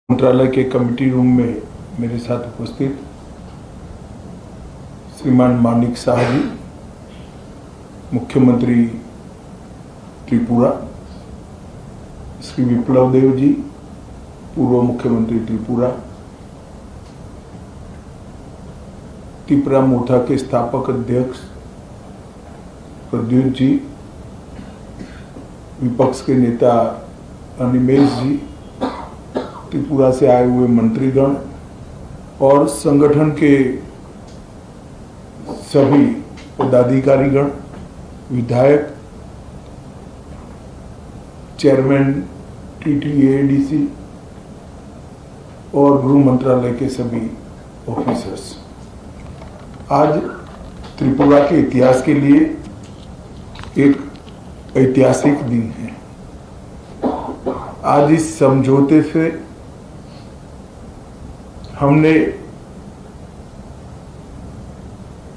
मंत्रालय के committee room में मेरे साथ उपस्थित श्रीमान मानिक शाह जी, मुख्यमंत्री त्रिपुरा, श्री विप्लव देव जी, पूर्व मुख्यमंत्री त्रिपुरा, त्रिपुरा मोर्चा के स्थापक अध्यक्ष प्रद्युत जी, विपक्ष के नेता अनिमेश जी, त्रिपुरा से आए हुए मंत्रीगण और संगठन के सभी पदाधिकारीगण, विधायक, चेयरमैन TTADC और गृह मंत्रालय के सभी ऑफिसर्स। आज त्रिपुरा के इतिहास के लिए एक ऐतिहासिक दिन है। आज इस समझौते से हमने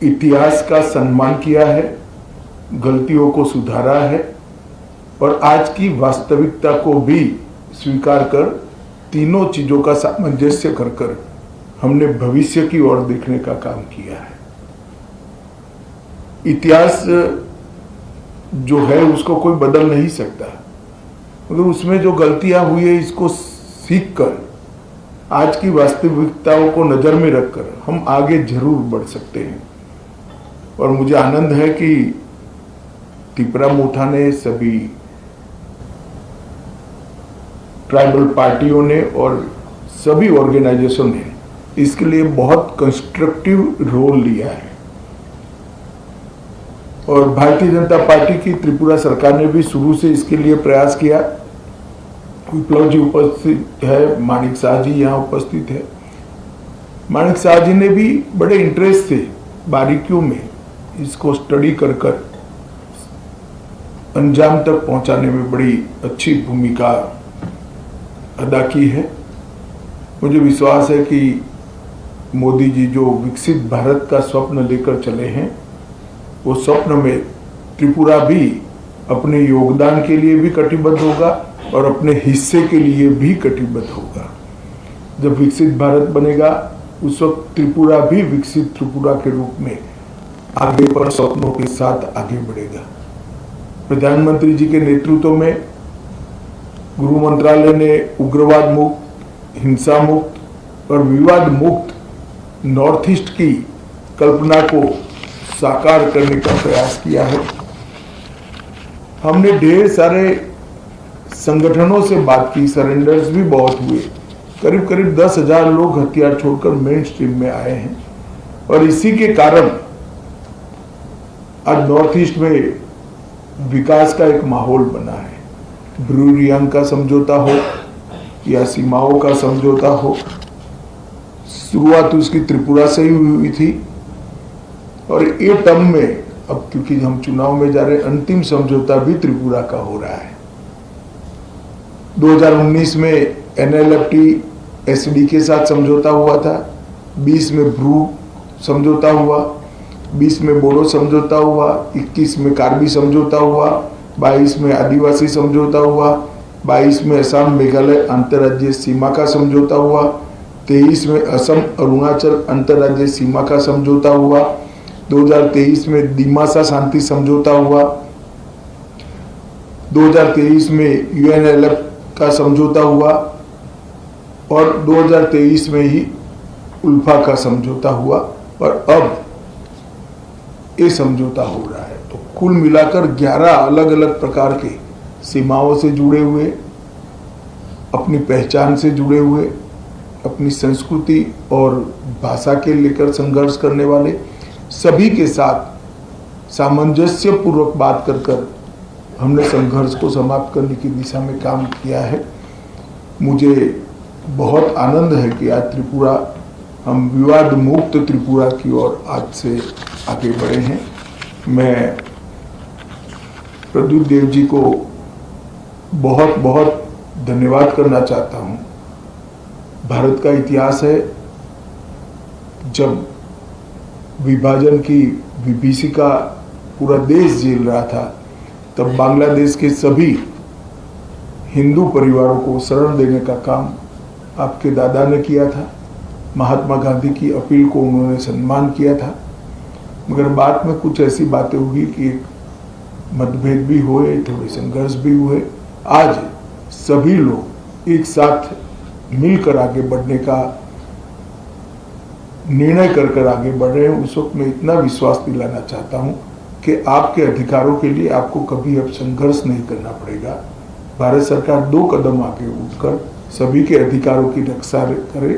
इतिहास का सम्मान किया है, गलतियों को सुधारा है और आज की वास्तविकता को भी स्वीकार कर तीनों चीजों का सामंजस्य कर हमने भविष्य की ओर देखने का काम किया है। इतिहास जो है उसको कोई बदल नहीं सकता, मगर उसमें जो गलतियां हुई है इसको सीख कर आज की वास्तविकताओं को नजर में रखकर हम आगे जरूर बढ़ सकते हैं। और मुझे आनंद है कि त्रिपुरा मोर्चा ने, सभी ट्राइबल पार्टियों ने और सभी ऑर्गेनाइजेशन ने इसके लिए बहुत कंस्ट्रक्टिव रोल लिया है। और भारतीय जनता पार्टी की त्रिपुरा सरकार ने भी शुरू से इसके लिए प्रयास किया। विप्लव जी उपस्थित है, मानिक शाह जी यहाँ उपस्थित है। मानिक शाह जी ने भी बड़े इंटरेस्ट से बारीकियों में इसको स्टडी कर अंजाम तक पहुंचाने में बड़ी अच्छी भूमिका अदा की है। मुझे विश्वास है कि मोदी जी जो विकसित भारत का स्वप्न लेकर चले हैं, वो स्वप्न में त्रिपुरा भी अपने योगदान के लिए भी कटिबद्ध होगा और अपने हिस्से के लिए भी कटिबद्ध होगा। जब विकसित भारत बनेगा उस वक्त त्रिपुरा भी विकसित त्रिपुरा के रूप में आगे पर स्वप्नों के साथ आगे बढ़ेगा। प्रधानमंत्री जी के नेतृत्व में गृह मंत्रालय ने उग्रवाद मुक्त, हिंसा मुक्त और विवाद मुक्त नॉर्थ ईस्ट की कल्पना को साकार करने का प्रयास किया है। हमने ढेर सारे संगठनों से बात की, सरेंडर्स भी बहुत हुए। करीब करीब 10,000 लोग हथियार छोड़कर मेन स्ट्रीम में आए हैं और इसी के कारण आज नॉर्थ ईस्ट में विकास का एक माहौल बना है। ब्रू रियांग का समझौता हो या सीमाओं का समझौता हो, शुरुआत उसकी त्रिपुरा से ही हुई थी और ये टर्म में अब क्योंकि हम चुनाव में जा रहे हैं, अंतिम समझौता भी त्रिपुरा का हो रहा है। 2019 में NLFT SD के साथ समझौता हुआ था, 20 में ब्रू समझौता हुआ, 20 में बोडो समझौता हुआ, 21 में कार्बी समझौता हुआ, 22 में आदिवासी समझौता हुआ, 22 में असम मेघालय अंतर्राज्यीय सीमा का समझौता हुआ, 23 में असम अरुणाचल अंतर्राज्यीय सीमा का समझौता हुआ, 2023 में दिमासा शांति समझौता हुआ, 2023 में UNLF का समझौता हुआ और 2023 में ही उल्फा का समझौता हुआ और अब ये समझौता हो रहा है। तो कुल मिलाकर 11 अलग अलग प्रकार के सीमाओं से जुड़े हुए, अपनी पहचान से जुड़े हुए, अपनी संस्कृति और भाषा के लेकर संघर्ष करने वाले सभी के साथ सामंजस्य पूर्वक बात कर हमने संघर्ष को समाप्त करने की दिशा में काम किया है। मुझे बहुत आनंद है कि आज त्रिपुरा, हम विवाद मुक्त त्रिपुरा की ओर आज से आगे बढ़े हैं। मैं प्रद्युत देव जी को बहुत बहुत धन्यवाद करना चाहता हूँ। भारत का इतिहास है, जब विभाजन की विभीषिका पूरा देश झेल रहा था, तब बांग्लादेश के सभी हिंदू परिवारों को शरण देने का काम आपके दादा ने किया था। महात्मा गांधी की अपील को उन्होंने सम्मान किया था, मगर बाद में कुछ ऐसी बातें हुई कि मतभेद भी हुए, थोड़े संघर्ष भी हुए। आज सभी लोग एक साथ मिलकर आगे बढ़ने का निर्णय कर आगे बढ़ रहे हैं। उस वक्त मैं इतना विश्वास दिलाना चाहता हूं कि आपके अधिकारों के लिए आपको कभी अब संघर्ष नहीं करना पड़ेगा। भारत सरकार 2 कदम आगे उठकर सभी के अधिकारों की रक्षा करे,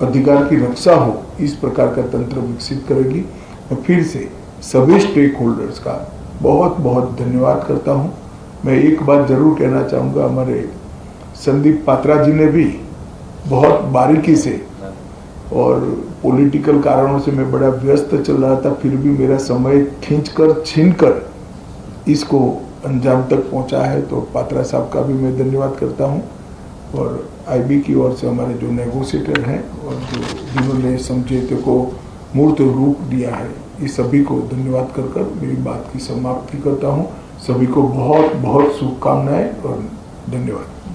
अधिकार की रक्षा हो, इस प्रकार का तंत्र विकसित करेगी। मैं फिर से सभी स्टेक होल्डर्स का बहुत बहुत धन्यवाद करता हूं। मैं एक बात जरूर कहना चाहूँगा, हमारे संदीप पात्रा जी ने भी बहुत बारीकी से, और पॉलिटिकल कारणों से मैं बड़ा व्यस्त चल रहा था, फिर भी मेरा समय छीनकर इसको अंजाम तक पहुंचा है। तो पात्रा साहब का भी मैं धन्यवाद करता हूं, और आईबी की ओर से हमारे जो नेगोशिएटर हैं और जिन्होंने समझौते को मूर्त रूप दिया है, ये सभी को धन्यवाद कर मेरी बात की समाप्ति करता हूं। सभी को बहुत बहुत शुभकामनाएं और धन्यवाद।